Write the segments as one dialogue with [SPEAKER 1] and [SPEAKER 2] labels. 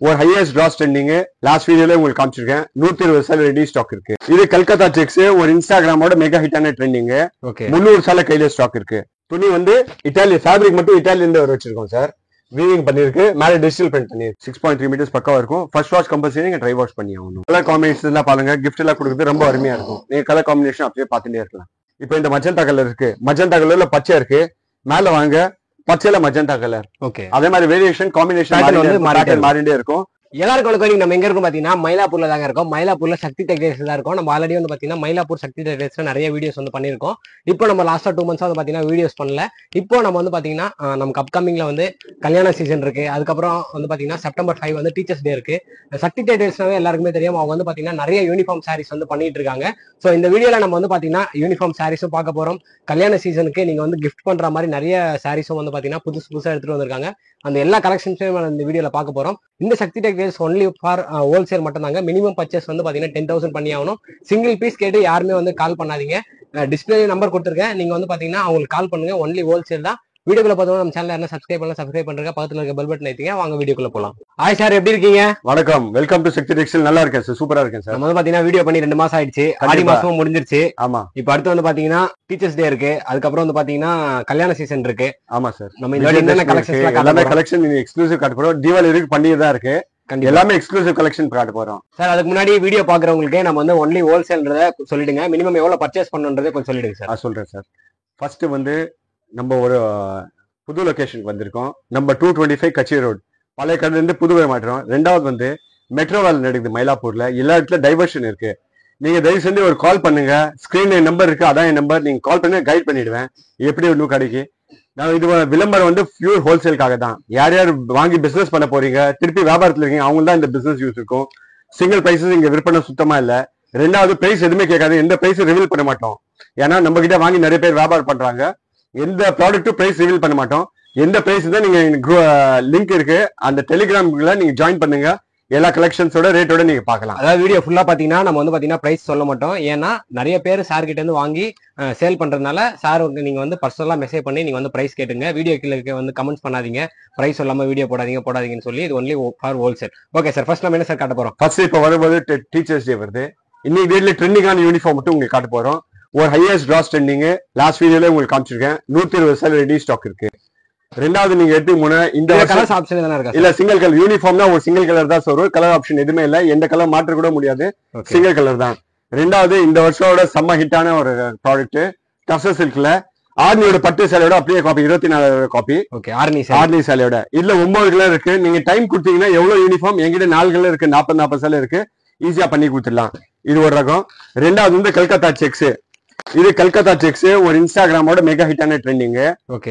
[SPEAKER 1] ஒரு highest cross trending last வீடியோல உங்களுக்கு காமிச்சிருக்கேன். 120 சேலை ரெடி ஸ்டாக் இருக்கு. இது கல்கத்தா செக்ஸ், ஒரு இன்ஸ்டாகிராமோட மெகா ஹிட்டான ட்ரெண்டிங். 300 சேலை கையில ஸ்டாக் இருக்கு. துணி வந்து இட்டாலி ஃபேப்ரிக் மட்டும் இட்டாலியில இருந்து வர வச்சிருக்கோம் சார். வீவிங் பண்ணிருக்கு, மேல டிஜிட்டல் பிரிண்ட் பண்ணிருக்கு. 6.3 மீட்டர்ஸ் பக்கவா இருக்கும். ஃபர்ஸ்ட் வாஷ் கம்பல்சரி, நீங்க ட்ரை வாஷ் பண்ணி ஆகணும். கலர் காம்பினேஷன் எல்லாம் பாருங்க, கிஃப்ட் எல்லாம் கொடுக்குறது ரொம்ப அருமையா இருக்கும். நீங்க கலர் காம்பினேஷன் அப்படியே பார்த்துட்டே இருக்கலாம். இப்போ இந்த மஜந்தா கலர் இருக்கு, மஜந்தா கலர்ல பச்சை இருக்கு, மேல வாங்க பச்சையில மஜந்தா கலர்.
[SPEAKER 2] ஓகே,
[SPEAKER 1] அதே மாதிரி வேரியேஷன் காம்பினேஷன் மாறிட்டே இருக்கும்.
[SPEAKER 2] எல்லாருக்கும் வணக்கம். நம்ம எங்க இருக்கும் பாத்தீங்கன்னா மயிலாப்பூர்ல தாங்க இருக்கும். மயிலாப்பூர்ல சக்தி டெக்டைல்ஸ் தான் இருக்கும். நம்ம ஆல்ரெடி வந்து பாத்தீங்கன்னா மயிலாப்பூர் சக்தி டெக்டைல்ஸ்ல நிறைய வீடியோஸ் வந்து பண்ணிருக்கோம். இப்போ நம்ம லாஸ்டா 2 months வந்து பாத்தீங்கன்னா வீடியோஸ் பண்ணல. இப்போ நம்ம வந்து பாத்தீங்கன்னா நமக்கு அப்கமிங்ல வந்து கல்யாண சீசன் இருக்கு. அதுக்கப்புறம் வந்து பாத்தீங்கன்னா September 5 வந்து டீச்சர்ஸ் டே இருக்கு. சக்தி டெக்டைல்ஸ்னாவே எல்லாருக்குமே தெரியும். அவங்க வந்து பாத்தீங்கன்னா நிறைய யூனிஃபார்ம் சாரீஸ் வந்து பண்ணிட்டு இருக்காங்க. ஸோ இந்த வீடியோல நம்ம வந்து பாத்தீங்கன்னா யூனிஃபார்ம் சாரீஸும் பார்க்க போறோம். கல்யாண சீசனுக்கு நீங்க வந்து கிஃப்ட் பண்ற மாதிரி நிறைய சாரீஸும் வந்து பாத்தீங்கன்னா புதுசா எடுத்துட்டு வந்திருக்காங்க. அந்த எல்லா கலெக்ஷன்ஸையும் இந்த வீடியோல பார்க்க போறோம். இந்த சக்தி டெக்டைல்ஸ் ஒன்லி ஃபார் ஹோல்சேல் மட்டும் தாங்க. மினிமம் பர்ச்சேஸ் வந்து பாத்தீங்கன்னா 10,000 பண்ணி ஆகணும். சிங்கிள் பீஸ் கேட்டு யாருமே வந்து கால் பண்ணாதீங்க. டிஸ்பிளே நம்பர் கொடுத்துருக்கேன், நீங்க வந்து பாத்தீங்கன்னா அவங்களுக்கு கால் பண்ணுங்க. ஒன்லி ஹோல்சேல் தான். வீடியோக்குள்ள பார்த்தோம்னா நம்ம சேனல் என்ன சப்ஸ்கிரைப் பண்ணுங்க, பக்கத்துல இருக்க பெல் பட்டன் ஐத்திங்க. வாங்க வீடியோக்குள்ள போலாம். ஹாய் சார், எப்படி இருக்கீங்க?
[SPEAKER 1] வணக்கம், வெல்கம் டு சக்தி டெக்ஸ்டைல். நல்லா இருக்கேன் சார், சூப்பரா இருக்கேன் சார்.
[SPEAKER 2] நம்ம வந்து பாத்தீங்கன்னா வீடியோ பண்ணி 2 மாசம் ஆயிடுச்சு. ஆடி மாசமும் முடிஞ்சிருச்சு.
[SPEAKER 1] ஆமா,
[SPEAKER 2] இப்போ அடுத்து வந்து பாத்தீங்கன்னா டீச்சர்ஸ் டே இருக்கு. அதுக்கப்புறம் வந்து பாத்தீங்கன்னா கல்யாண சீசன் இருக்கு.
[SPEAKER 1] ஆமா சார்,
[SPEAKER 2] நம்ம இந்த என்னென்ன
[SPEAKER 1] கலெக்ஷன் எக்ஸ்க்ளூசிவ் காட்ட போறோம். தீபாவளி இருக்கு, பண்டிகை தான் இருக்கு, எல்லாமே எக்ஸ்க்ளூசிவ் கலெக்ஷன் காட்ட போறோம்
[SPEAKER 2] சார். அதுக்கு முன்னாடி வீடியோ பாக்குறவங்களுக்கு நம்ம வந்து ஒன்லி ஹோல்சேல்ன்றத சொல்லிடுங்க. மினிமம் எவ்வளவு பர்ச்சேஸ் பண்ணணுன்றதை கொஞ்சம் சொல்லிடுங்க சார்.
[SPEAKER 1] சொல்றேன் சார். ஃபர்ஸ்ட் வந்து நம்ம ஒரு புது லொகேஷனுக்கு வந்திருக்கோம். நம்ம 225 கச்சி ரோடு, பழைய கடல இருந்து புதுவை மாற்றோம். ரெண்டாவது வந்து மெட்ரோ வேலை நடக்குது மயிலாப்பூர்ல. எல்லா இடத்துல டைவர்ஷன் இருக்கு. நீங்க தயவு செஞ்சு ஒரு கால் பண்ணுங்க. ஸ்கிரீன்ல நம்பர் இருக்கு, அதான் என் நம்பர். நீங்க கால் பண்ணி கைட் பண்ணிடுவேன் எப்படி இன்னும் கடைக்கு. நான் இது விளம்பரம் வந்து பியூர் ஹோல்சேலுக்காக தான். யார் யார் வாங்கி பிசினஸ் பண்ண போறீங்க, திருப்பி வியாபாரத்துல இருக்கீங்க, அவங்க தான் இந்த பிசினஸ் யூஸ் இருக்கும். சிங்கிள் பிரைஸஸ் இங்க விற்பனை சுத்தமா இல்ல. ரெண்டாவது பிரைஸ் எதுவுமே கேட்காது, எந்த பிரைஸும் ரிவீல் பண்ண மாட்டோம். ஏன்னா நம்ம கிட்ட வாங்கி நிறைய பேர் வியாபாரம் பண்றாங்க. எந்த ப்ராடக்ட்டும் பிரைஸ் ரிவீல் பண்ண மாட்டோம். எந்த பிரைஸ் தான் நீங்க லிங்க் இருக்கு, அந்த டெலிகிராம்ல நீங்க ஜாயின் பண்ணுங்க. எல்லா கலெக்ஷன்ஸோட ரேட்டோட நீங்க பார்க்கலாம்.
[SPEAKER 2] அதாவது வீடியோ ஃபுல்லா பாத்தீங்கன்னா நம்ம வந்து பாத்தீங்கன்னா பிரைஸ் சொல்ல மாட்டோம். ஏன்னா நிறைய பேர் சார் கிட்ட இருந்து வாங்கி சேல் பண்றதுனால சார் நீங்க வந்து பர்சனலா மெசேஜ் பண்ணி நீங்க வந்து பிரைஸ் கேட்டுங்க. வீடியோ கீழே வந்து கமெண்ட்ஸ் பண்ணாதீங்க, பிரைஸ் சொல்லாம வீடியோ போடாதீங்கன்னு சொல்லி. இது only for wholesale. Okay sir, first நம்ம என்ன சார் காட்ட போறோம்?
[SPEAKER 1] ஃபர்ஸ்ட் இப்போ வரும்போது டீச்சர்ஸ் டே வருது. இன்னைக்கு டேட்ல ட்ரெண்டிங்கான யூனிஃபார்ம் மட்டும் உங்களுக்கு காட்ட போறோம். ஒரு ஹையஸ்ட் கிராஸ் ட்ரெண்டிங் லாஸ்ட் வீடியோல உங்களுக்கு காமிச்சிருக்கேன். 120 சேலை ரெடி ஸ்டாக் இருக்கு. ரெண்டாவது நீங்க எடுத்து இந்த
[SPEAKER 2] கலர் ஆப்ஷன் தான இருக்கு
[SPEAKER 1] இல்ல, சிங்கிள் கலர் யூனிஃபார்ம்னா ஒரு சிங்கிள் கலர் தான் வரும். கலர் ஆப்ஷன் எதுவுமே இல்ல, எந்த கலர் மாற்ற கூட முடியாது, சிங்கிள் கலர் தான். ரெண்டாவது இந்த வருஷோட செம்ம ஹிட்டான ஒரு ப்ராடக்ட் டசர் சில்க்ல ஆர்னியோட பட்டு சேலையோட அப்படியே காப்பி 24 காப்பி. ஆர்னி சேலையோட இதுல 9 கலர் இருக்கு. நீங்க டைம் கொடுத்தீங்கன்னா எவ்வளவு யூனிஃபார்ம் எங்கிட்ட 4 கலர் இருக்கு, 40 சேலை இருக்கு, ஈஸியா பண்ணி கொடுத்துடலாம். இது ஒரு ரகம். ரெண்டாவது வந்து கல்கத்தா செக்ஸ். இது கல்கத்தா செக்ஸ், ஒரு இன்ஸ்டாகிராமோட மெகா ஹிட்டான ட்ரெண்டிங்.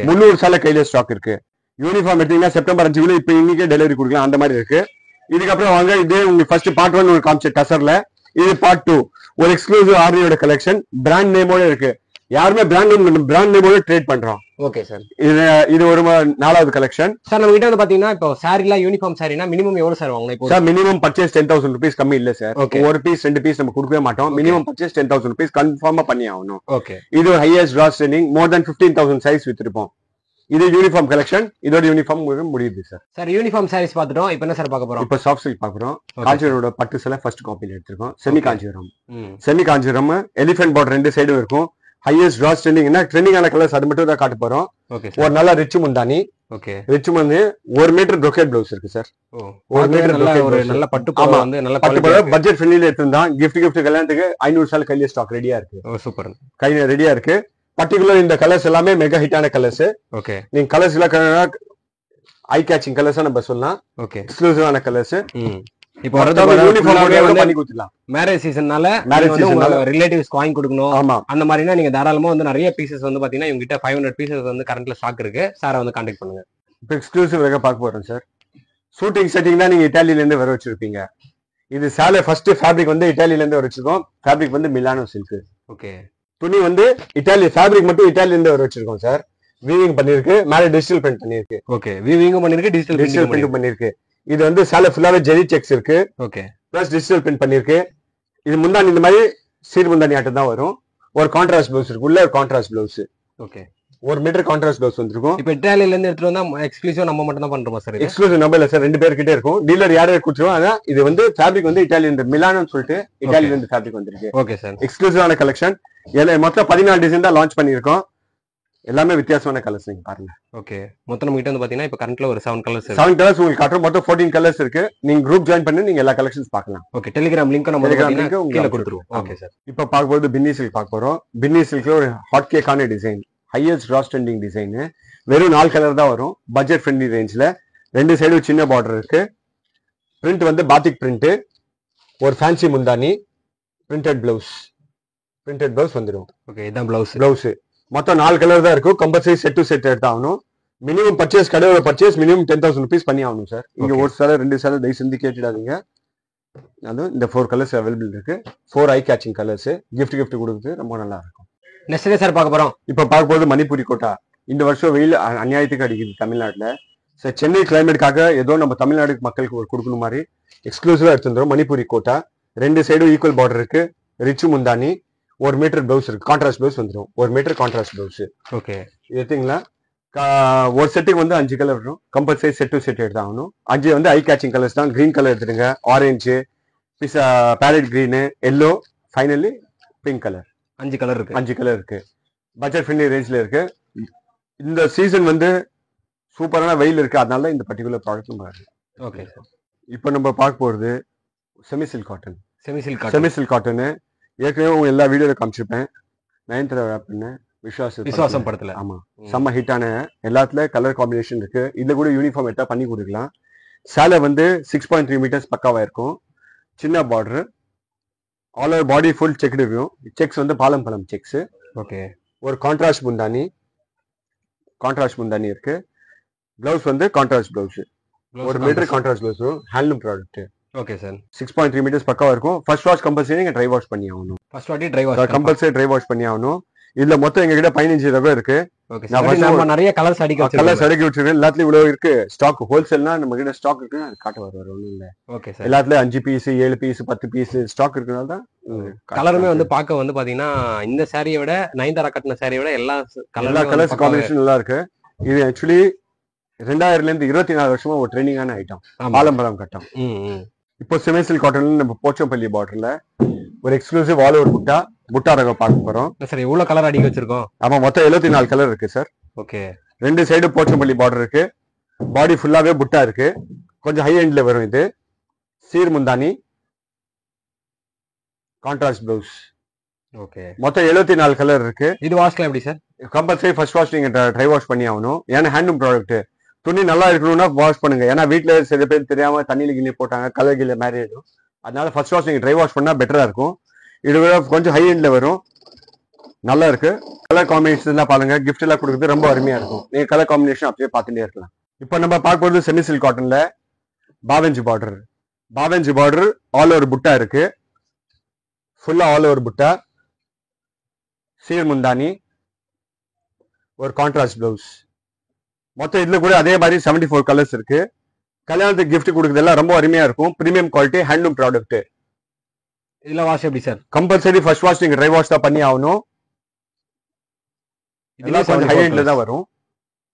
[SPEAKER 1] 300 சேலை கையில ஸ்டாக் இருக்கு. யூனிஃபார்ம் எடுத்தீங்கன்னா September 5 இப்ப இன்னைக்கே டெலிவரி கொடுக்கலாம், அந்த மாதிரி இருக்கு. இதுக்கப்புறம் வாங்க, இதே உங்களுக்கு ஃபர்ஸ்ட் பார்ட் 1 ஒரு காமிச்ச டசர்ல, இது பார்ட் 2 ஒரு எக்ஸ்க்ளூசிவ் ஆர்னியோட கலெக்ஷன். பிராண்ட் நேமோட இருக்கு. யாருமே பிராண்ட் நேமோட ட்ரேட் பண்றோம்.
[SPEAKER 2] ஓகே சார்,
[SPEAKER 1] இது ஒரு 4வது கலெக்ஷன்.
[SPEAKER 2] சார் நம்ம கிட்ட வந்து பாத்தீங்கன்னா இப்போ சாரில யூனிஃபார்ம் சாரினா மினிமம் எவ்வளவு சார் வாங்கணும்? இப்போ
[SPEAKER 1] சார் மினிமம் பர்ச்சேஸ் 10,000 rupees கம்மி இல்ல சார். ஒரு பீஸ் 2 பீஸ் நம்ம கொடுக்கவே மாட்டோம். மினிமம் பர்ச்சேஸ் 10,000 rupees கன்ஃபார்மா பண்ணி ஆகணும்.
[SPEAKER 2] ஓகே,
[SPEAKER 1] இது ஹையஸ்ட் கிராஸ் ட்ரெண்டிங். மோர் தென் 15,000 சைஸ் வித்திருப்போம். இது யூனிஃபார்ம் கலெக்ஷன். இதோட யூனிஃபார்ம் முடியுது சார்.
[SPEAKER 2] சார் யூனிஃபார்ம் சாரீஸ் பார்த்துட்டோம். இப்போ என்ன சார் பார்க்க போறோம்?
[SPEAKER 1] இப்போ சாஃப்ட் சில்க் பார்க்குறோம். காஞ்சிபுரோட பட்டு சேலை ஃபர்ஸ்ட் காப்பில எடுத்திருக்கோம். செமி காஞ்சிபுரம் எலிஃபென்ட் பார்டர் 2 சைடும் இருக்கும். ஹையஸ்ட் கிராஸ் ட்ரெண்டிங்னா ட்ரெண்டிங்கான கலர்ஸ் அது மட்டும் தான் காட்ட போறோம். ஒரு நல்ல ரிச் முந்தானி. ரிச் வந்து 1 மீட்டர் brocade பிளவுஸ் இருக்கு சார். 1 மீட்டர்
[SPEAKER 2] நல்ல பட்டு பாவாடை வந்து நல்ல பட்டு
[SPEAKER 1] பாவாடை பட்ஜெட் ஃப்ரெண்ட்லில எடுத்துதான். கிஃப்ட் கல்யாணத்துக்கு 500 சேலை கையில ஸ்டாக் ரெடியா இருக்கு.
[SPEAKER 2] சூப்பர்,
[SPEAKER 1] கையில ரெடியா இருக்கு. பர்టిక్యులர் இந்த கலர்ஸ் எல்லாமே மெகா ஹிட்டான கலர்ஸ்.
[SPEAKER 2] ஓகே,
[SPEAKER 1] நீங்க கலர்ஸ் எல்லாம் ஐ கேச்சிங் கலர்ஸ் நம்ம சொல்லலாம்.
[SPEAKER 2] ஓகே,
[SPEAKER 1] எக்ஸ்க்ளூசிவான கலர்ஸ்.
[SPEAKER 2] இப்போ பண்ணி கொடுத்துடலாம். மேரேஜ் சீசன்னால ரிலேட்டிவ்ஸ் வாங்கி கொடுக்கணும்.
[SPEAKER 1] ஆமா,
[SPEAKER 2] அந்த மாதிரினா நீங்க தாராளமா வந்து நிறைய பீசஸ் வந்து பாத்தீங்கன்னா இவங்க கிட்ட 500 பீசஸ் வந்து கரண்ட்ல ஸ்டாக் இருக்கு. சாரை வந்து கான்டாக்ட் பண்ணுங்க.
[SPEAKER 1] இப்போ எக்ஸ்க்ளூசிவ் ரக பார்க்க போறோம் சார். ஷூட்டிங் செட்டிங் தான் நீங்க இத்தாலியில இருந்து வர வச்சிருப்பீங்க. இது சேலை ஃபர்ஸ்ட் ஃபேப்ரிக் வந்து இத்தாலியில இருந்து வர வச்சிருக்கோம். ஃபேப்ரிக் வந்து மிலானோ சில்க்.
[SPEAKER 2] ஓகே,
[SPEAKER 1] துணி வந்து இத்தாலி ஃபேப்ரிக் மட்டும் இத்தாலியில இருந்து வர வச்சிருக்கோம் சார். வீவிங் பண்ணிருக்கு, மேல டிஜிட்டல் பிரிண்ட் பண்ணிருக்கு.
[SPEAKER 2] ஓகே, வீவிங்கும் பண்ணிருக்கு, டிஜிட்டல்
[SPEAKER 1] பிரிண்ட் பண்ணிருக்கு. இது வந்து சேலை ஃபுல்லாவே ஜெரி செக்ஸ் இருக்கு.
[SPEAKER 2] ஓகே,
[SPEAKER 1] பிளஸ் டிஜிட்டல் பிரிண்ட் பண்ணிருக்கு. இது முந்தானி இந்த மாதிரி சீர் முந்தானி ஆட்டம் தான் வரும். ஒரு கான்ட்ராஸ்ட் பிளவுஸ் இருக்கு, உள்ள ஒரு contrast blouse.
[SPEAKER 2] Okay,
[SPEAKER 1] 1 metre contrast blouse வந்திருக்கும்.
[SPEAKER 2] இப்போ இட்டாலியில இருந்து எடுத்துட்டு வந்தா எக்ஸ்க்ளூசிவ் நம்ம மட்டும் தான் பண்றோமா சார்?
[SPEAKER 1] எக்ஸ்க்ளூசிவ் நம்ம இல்ல சார், 2 பேர்கிட்ட இருக்கும். டீலர் யாரே கொடுத்துருவோம். அதான் இது வந்து ஃபேப்ரிக் வந்து இட்டாலியன் மிலானோன்னு சொல்லிட்டு இட்டாலியில இருந்து ஃபேப்ரிக் வந்திருக்கு.
[SPEAKER 2] Okay sir.
[SPEAKER 1] எக்ஸ்க்ளூசிவான கலெக்ஷன். மொத்தம் 14 டிசைன் தான் லான்ச் பண்ணியிருக்கோம். எல்லாமே வித்தியாசமான கலர்ஸ் நீங்க பாருங்க.
[SPEAKER 2] ஓகே, மொத்தம் நம்ம கிட்ட வந்து பாத்தீங்கன்னா இப்போ கரண்ட்ல ஒரு 7 கலர்ஸ்
[SPEAKER 1] 7 கலர்ஸ் உங்களுக்கு காட்டுறோம். மொத்தம் 14 கலர்ஸ் இருக்கு. நீங்க குரூப் ஜாயின் பண்ணி நீங்க எல்லா கலெக்ஷன்ஸ் பார்க்கலாம்.
[SPEAKER 2] ஓகே, டெலிகிராம் லிங்க் நம்ம கீழ கொடுத்துருவோம். Okay sir.
[SPEAKER 1] இப்போ பார்க்கும்போது பின்னி சில்க் பார்க்க போறோம். பின்னி சில்க்ல ஒரு ஹாட் கேக்கான design, highest cross trending design. வெறும் 4 கலர் தான் வரும். பட்ஜெட் ஃப்ரெண்ட்லி ரேஞ்ச்ல 2 சைடும் சின்ன பார்டர் இருக்கு. பிரிண்ட் வந்து பாத்திக் பிரிண்ட், ஒரு ஃபேன்சி முந்தானி, பிரிண்டட் பிளவுஸ் வந்துடும்.
[SPEAKER 2] ஓகே, இதான் பிளவுஸ்.
[SPEAKER 1] மொத்தம் 4 கலர் தான் இருக்கும். கம்பல்சரி செட் டு செட் எடுத்தாகணும். மினிமம் பர்ச்சேஸ், கடையோட பர்ச்சேஸ் மினிமம் 10,000 rupees பண்ணி ஆகணும் சார். இங்க ஒரு சேலை 2 சேலை தயவு செஞ்சு கேட்டுடாதீங்க. அதுவும் இந்த 4 கலர்ஸ் அவைலபிள் இருக்கு. 4 ஐ கேச்சிங் கலர்ஸ். கிஃப்ட் கொடுக்குறது ரொம்ப நல்லா இருக்கும்.
[SPEAKER 2] நெக்ஸ்ட் சார் பார்க்க போறோம்.
[SPEAKER 1] இப்ப பார்க்கும்போது மணிப்பூரி கோட்டா. இந்த வருஷம் வெயில் அநியாயத்துக்கு அடிக்குது தமிழ்நாட்டுல. சார் சென்னை கிளைமேட்டுக்காக ஏதோ நம்ம தமிழ்நாடு மக்களுக்கு ஒரு கொடுக்கணும் மாதிரி எக்ஸ்க்ளூசிவா எடுத்துருந்தோம். மணிப்பூரி கோட்டா 2 சைடும் ஈக்குவல் பார்டர் இருக்கு. ரிச்சு முந்தானி, 1 மீட்டர் பிளவுஸ் இருக்கு. கான்ட்ராஸ்ட் பிளவுஸ் வந்துடும். 1 மீட்டர் கான்ட்ராஸ்ட் பிளவுஸ்.
[SPEAKER 2] ஓகே,
[SPEAKER 1] எடுத்தீங்களா? ஒரு செட்டுக்கு வந்து 5 கலர் வரும். கம்பல்சரி செட் டு செட் எடுத்தாகணும். 5 வந்து ஐ கேச்சிங் கலர்ஸ் தான். கிரீன் கலர் எடுத்துடுங்க, orange, carrot green, yellow, finally pink colour.
[SPEAKER 2] 5 colour இருக்கு.
[SPEAKER 1] பட்ஜெட் ஃப்ரெண்ட்லி ரேஞ்ச்ல இருக்கு. இந்த சீசன் வந்து சூப்பரான வெயில் இருக்கு. அதனால இந்த பர்டிகுலர் ப்ராடக்ட் நம்ம.
[SPEAKER 2] ஓகே,
[SPEAKER 1] இப்போ நம்ம பார்க்க போறது semi silk cotton. Semi silk cotton ஏற்கனவே எல்லா வீடியோல காமிச்சிருப்பேன். நயன்தாரா பண்ண விஸ்வாசம் படத்துல. ஆமா, செம்ம ஹிட்டான. எல்லாத்துல கலர் காம்பினேஷன் இருக்கு. இதுல கூட யூனிஃபார்ம் எடுத்தா பண்ணி கொடுக்கலாம். சேலை வந்து 6.3 மீட்டர்ஸ் பக்காவா இருக்கும். சின்ன border, all over body full checked இருக்கும். செக்ஸ் வந்து பாலம் செக்ஸ்.
[SPEAKER 2] ஓகே,
[SPEAKER 1] ஒரு கான்ட்ராஸ்ட் முந்தானி இருக்கு. பிளவுஸ் வந்து contrast blouse. 1 metre contrast blouse. Handloom product.
[SPEAKER 2] Okay sir.
[SPEAKER 1] 6.3 metres பக்காவா இருக்கும். ஃபர்ஸ்ட் வாஷ் கம்பல்சரி நீங்க ட்ரை வாஷ் பண்ணி ஆகணும். கம்பல்சரி ட்ரை வாஷ் பண்ணி ஆகணும். இதுல மொத்தம் எங்க கிட்ட 15 ரகம் இருக்கு.
[SPEAKER 2] நம்ம நிறைய கலர்ஸ் அடுக்கி
[SPEAKER 1] வச்சிருக்கோம். எல்லாத்துலயும் இவ்வளவு இருக்கு ஸ்டாக். ஹோல்சேல்னா நம்ம கிட்ட ஸ்டாக் இருக்கு. அது காட்ட வர ஒண்ணும் இல்ல.
[SPEAKER 2] Okay sir.
[SPEAKER 1] எல்லாத்துலயும் 5 பீஸ், 7 பீஸ், 10 பீஸ் ஸ்டாக் இருக்கனால தான்.
[SPEAKER 2] கலருமே வந்து பார்க்க வந்து பாத்தீங்கன்னா இந்த சாரியை விட, நயன்தாரா கட்டின சாரியை விட எல்லா
[SPEAKER 1] கலர்ஸ் காம்பினேஷன் நல்லா இருக்கு. இது ஆக்சுவலி 2000ல இருந்து 24 வருஷமா ஒரு ட்ரெண்டிங்கான ஐட்டம். ஆலம்பரம் கட்டம். இப்போ செமி சில்க் காட்டன்ல நம்ம போச்சம்பள்ளி பார்டர்ல ஒரு எக்ஸ்க்ளூசிவ் ஆல் ஓவர் புட்டா ரகம் பார்க்க போறோம்.
[SPEAKER 2] சார் எவ்வளவு கலர் அடிக்க வச்சிருக்கோம்?
[SPEAKER 1] ஆமா, மொத்தம் 74 கலர் இருக்கு sir.
[SPEAKER 2] Okay,
[SPEAKER 1] 2 side Pochampalli border இருக்கு. பாடி ஃபுல்லாவே புட்டா இருக்கு. கொஞ்சம் ஹை எண்ட்ல வரும். இது சீர் முந்தானி, கான்ட்ராஸ்ட் பிளவுஸ்.
[SPEAKER 2] ஓகே,
[SPEAKER 1] மொத்தம் 74 கலர் இருக்கு.
[SPEAKER 2] இது வாஷ்லாம் எப்படி சார்?
[SPEAKER 1] கம்பல்சரி ஃபர்ஸ்ட் வாஷ் நீங்க ட்ரை வாஷ் பண்ணி ஆகணும். ஏன்னா ஹேண்ட்லூம் ப்ராடக்ட். துணி நல்லா இருக்கணும்னா வாஷ் பண்ணுங்க. ஏன்னா வீட்டுல சில பேர் தெரியாம தண்ணியில கிண்ணி போட்டாங்க, கலர் கீழே மாறி ஆயிடும். அதனால ஃபர்ஸ்ட் வாஷ் நீங்க ட்ரை வாஷ் பண்ணா பெட்டரா இருக்கும். இது கொஞ்சம் ஹை எண்ட்ல வரும். நல்லா இருக்கு. கலர் காம்பினேஷன் எல்லாம் பாருங்க. கிஃப்ட் எல்லாம் கொடுக்குறது ரொம்ப அருமையா இருக்கும். நீங்க கலர் காம்பினேஷன் அப்படியே பார்த்துட்டே இருக்கலாம். இப்போ நம்ம பார்க்க போறது செமி சில்க் காட்டன்ல பாவெஞ்சு பார்டர் ஆல் ஓவர் புட்டா இருக்கு. ஃபுல்லா ஆல் ஓவர் புட்டா, சீர் முந்தானி, ஒரு கான்ட்ராஸ்ட் பிளவுஸ். மொத்தம் இதுல கூட அதே மாதிரி 74 கலர்ஸ் இருக்கு. கல்யாணத்துக்கு கிஃப்ட் கொடுக்குறதெல்லாம் ரொம்ப அருமையா இருக்கும். Premium quality handloom product.
[SPEAKER 2] இதுல வாஷ் எப்படி சார்?
[SPEAKER 1] கம்பல்சரி ஃபர்ஸ்ட் வாஷ் நீங்க ட்ரை வாஷ் தான் பண்ணி ஆகணும். இதெல்லாம் கொஞ்சம் ஹை எண்ட்ல தான் வரும்.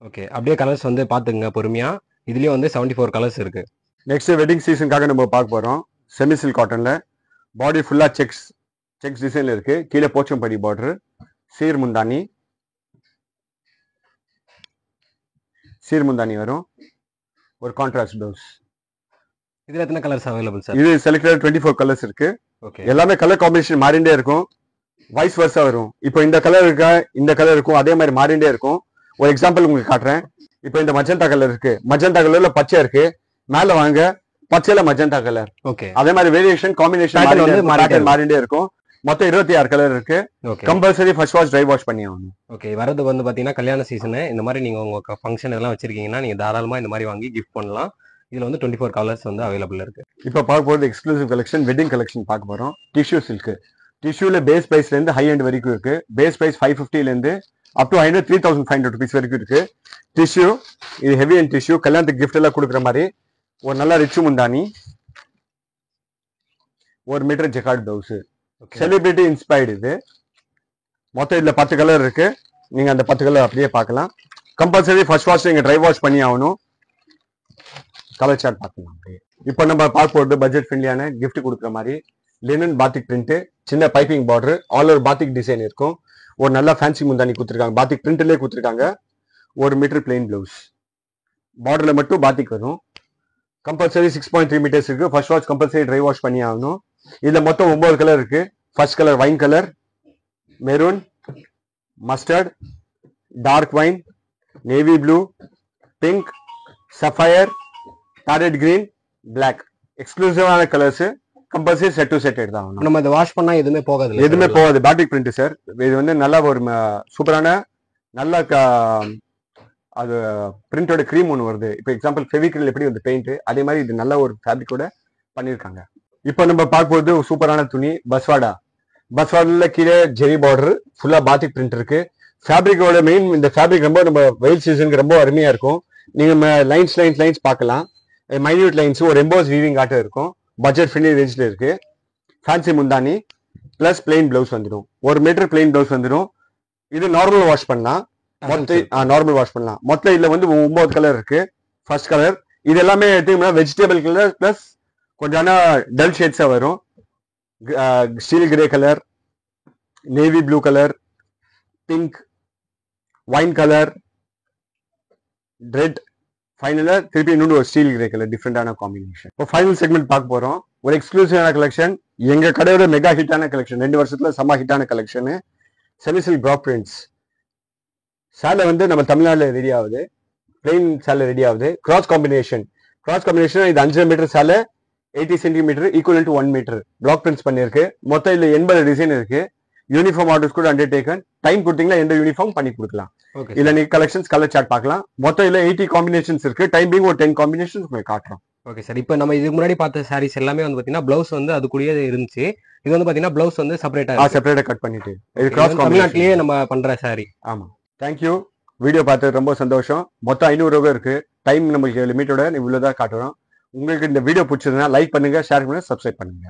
[SPEAKER 2] ஓகே, அப்படியே கலர்ஸ் வந்து பாத்துங்க பொறுமையா. இதுலயே வந்து 74 கலர்ஸ் இருக்கு.
[SPEAKER 1] நெக்ஸ்ட் வெட்டிங் சீசனுக்காக நம்ம பார்க்க போறோம். செமி சில்க் காட்டன்ல பாடி ஃபுல்லா செக்ஸ் டிசைன்ல இருக்கு. கீழே போச்சம்படி பார்டர், சீர் முந்தானி வரும். ஒரு கான்ட்ராஸ்ட் பிளவுஸ்.
[SPEAKER 2] இதுல எத்தனை கலர்ஸ் அவைலபிள் சார்?
[SPEAKER 1] இது செலக்டட் 24 கலர்ஸ் இருக்கு.
[SPEAKER 2] ஓகே, எல்லாமே
[SPEAKER 1] கலர் காம்பினேஷன் மாறிண்டே இருக்கும். வைஸ் வர்ஸா வரும். இப்போ இந்த கலர் இருக்கா, இந்த கலர் இருக்கும், அதே மாதிரி மாறிண்டே இருக்கும். ஒரு எக்ஸாம்பிள் உங்களுக்கு காட்டுறேன். இப்போ இந்த மஜந்தா கலர் இருக்கு. மஜந்தா கலர்ல பச்சை இருக்கு. மேல வாங்க, பச்சையில மஜந்தா கலர்.
[SPEAKER 2] ஓகே,
[SPEAKER 1] அதே மாதிரி வேரியேஷன் காம்பினேஷன் மாறிண்டே இருக்கும். மொத்தம் 26 கலர் இருக்கு. Compulsory first wash try wash பண்ணி ஆகணும்.
[SPEAKER 2] ஓகே, வரது வந்து பாத்தீங்கன்னா கல்யாண சீசன். இந்த மாதிரி நீங்க உங்க ஃபங்க்ஷன் எல்லாம் வச்சிருக்கீங்கன்னா நீங்க தாராளமா இந்த மாதிரி வாங்கி கிஃப்ட் பண்ணலாம். இதுல வந்து 24 கலர்ஸ் வந்து அவைலபிள் இருக்கு.
[SPEAKER 1] இப்போ பார்க்க போறது எக்ஸ்க்ளூசிவ் கலெக்ஷன், வெட்டிங் கலெக்ஷன் பார்க்க போறோம். Tissue silk. டிஷ்யூல பேஸ் பிரைஸ்ல இருந்து ஹை எண்ட் வரைக்கும் இருக்கு. பேஸ் பிரைஸ் 550ல இருந்து அப் டு 3500 rupees வரைக்கும் இருக்கு. டிஷ்யூ இது ஹெவி அண்ட் டிஷ்யூ. கல்யாணத்துக்கு கிஃப்ட் எல்லாம் கொடுக்குற மாதிரி ஒரு நல்ல ரிச்சு முந்தானி, 1 metre jacquard blouse. Celebrity inspired இது. மொத்தம் இதுல 10 கலர் இருக்கு. நீங்க அந்த 10 கலர் அப்படியே பார்க்கலாம். கம்பல்சரி ஃபர்ஸ்ட் வாஷ் நீங்க ட்ரை வாஷ் பண்ணி ஆகணும். கலர் சார்ட் பார்க்கலாம் அப்படியே. இப்போ நம்ம பார்க்க போகிறது பட்ஜெட் ஃப்ரெண்ட்லியான கிஃப்ட் கொடுக்குற மாதிரி லினன் பாத்திக் பிரிண்ட், சின்ன piping border, all over பாத்திக் design இருக்கும். ஒரு நல்ல ஃபேன்சி முந்தானி கொடுத்துருக்காங்க, பாத்திக் பிரிண்ட்லேயே கொடுத்துருக்காங்க. 1 மீட்டர் பிளெயின் ப்ளவுஸ், பார்டரில் மட்டும் பாத்திக் வரும். கம்பல்சரி 6.3 மீட்டர்ஸ் இருக்கு. First wash compulsory dry wash பண்ணி ஆகணும். இதுல மொத்தம் 9 கலர் இருக்கு. First colour wine colour, maroon, mustard, dark wine, navy blue, pink, sapphire, carrot green, black. எக்ஸ்க்ளூசிவான colours. Compulsory set to set எடுத்தாங்க.
[SPEAKER 2] நம்ம இதை வாஷ் பண்ணா எதுவுமே போகாது,
[SPEAKER 1] எதுவுமே போகாது. Batik print sir. இது வந்து நல்ல ஒரு சூப்பரான நல்ல அது பிரிண்டோட கிரீம் ஒன்று வருது. இப்போ எக்ஸாம்பிள் ஃபெவிக்ரில் எப்படி வந்து பெயிண்ட், அதே மாதிரி இது நல்ல ஒரு ஃபேப்ரிக்கோட பண்ணியிருக்காங்க. இப்போ நம்ம பார்க்கும்போது சூப்பரான துணி பஸ்வாடா. பஸ்வாடால கீழே ஜெரி பார்டர், ஃபுல்லா பாத்திக் பிரிண்ட் இருக்கு. ஃபேப்ரிக்கோட மெயின் இந்த ஃபேப்ரிக் ரொம்ப நம்ம வெயில் சீசனுக்கு ரொம்ப அருமையா இருக்கும். நீங்க லைன்ஸ் பார்க்கலாம். மைன்யூட் லைன்ஸ், ஒரு எம்போஸ் வீவிங் ஆட்டம் இருக்கும். பட்ஜெட் ஃப்ரெண்ட்லி ரேஞ்சில் இருக்கு. ஃபேன்சி முந்தானி பிளஸ் பிளெயின் பிளவுஸ் வந்துடும். 1 மீட்டர் பிளெயின் பிளவுஸ் வந்துடும். இது நார்மல் வாஷ் பண்ணலாம். நார்மல் வாஷ் பண்ணலாம். மொத்தம் இதுல வந்து 9 கலர் இருக்கு. ஃபர்ஸ்ட் கலர் இது எல்லாமே எடுத்தீங்கன்னா வெஜிடபிள் கலர் பிளஸ் கொஞ்சம் டல் ஷேட்ஸா வரும். Steel grey colour, navy blue colour, pink, wine colour, red, ஃபைனலா திருப்பி இன்னொரு ஒரு ஸ்டீல் கிரே கலர், டிஃப்ரெண்டான காம்பினேஷன். இப்போ ஃபைனல் செக்மெண்ட் பார்க்க போறோம். ஒரு எக்ஸ்க்ளூசிவான கலெக்ஷன், எங்க கடையோட மெகா ஹிட்டான கலெக்ஷன், 2 வருஷத்துல செம்ம ஹிட்டான கலெக்ஷன். செமிசில் ப்ராக் பிரிண்ட்ஸ் சேலை வந்து நம்ம தமிழ்நாட்டில் ரெடி ஆகுது. பிளெயின் சேலை ரெடி ஆகுது. கிராஸ் காம்பினேஷன் இது 5 மீட்டர் சேலை, 80 centimetre equal to 1 metre block prints பண்ணிருக்கு. மொத்தம் இதுல 80 டிசைன் இருக்கு. யூனிஃபார்ம் ஆர்டர்ஸ் கூட அண்டர்டேக்கன். டைம் கொடுத்தீங்கன்னா எந்த யூனிஃபார்ம் பண்ணி கொடுக்கலாம். இதுல நீங்க கலெக்ஷன்ஸ் கலர் சார்ட் பார்க்கலாம். மொத்தம் இதுல 80 காம்பினேஷன்ஸ் இருக்கு. டைம் பீங் ஒரு 10 காம்பினேஷன்ஸ் உங்களுக்கு காட்டுறோம்.
[SPEAKER 2] Okay sir. இப்போ நம்ம இதுக்கு முன்னாடி பார்த்த சாரீஸ் எல்லாமே வந்து பாத்தீங்கன்னா பிளவுஸ் வந்து அது கூடயே இருந்துச்சு. இது வந்து பாத்தீங்கன்னா பிளவுஸ் வந்து செப்பரேட்டா
[SPEAKER 1] கட் பண்ணிட்டு இது கிராஸ்
[SPEAKER 2] தமிழ்நாட்டிலேயே நம்ம பண்ற சாரி.
[SPEAKER 1] ஆமா, தேங்க்யூ. வீடியோ பார்த்தது ரொம்ப சந்தோஷம். மொத்தம் 500 ரூபாய் இருக்கு. டைம் நமக்கு லிமிட்டோட இவ்வளவுதான் காட்டுறோம். உங்களுக்கு இந்த வீடியோ பிடிச்சதுன்னா லைக் பண்ணுங்க, ஷேர் பண்ணுங்க, சப்ஸ்கிரைப் பண்ணுங்க.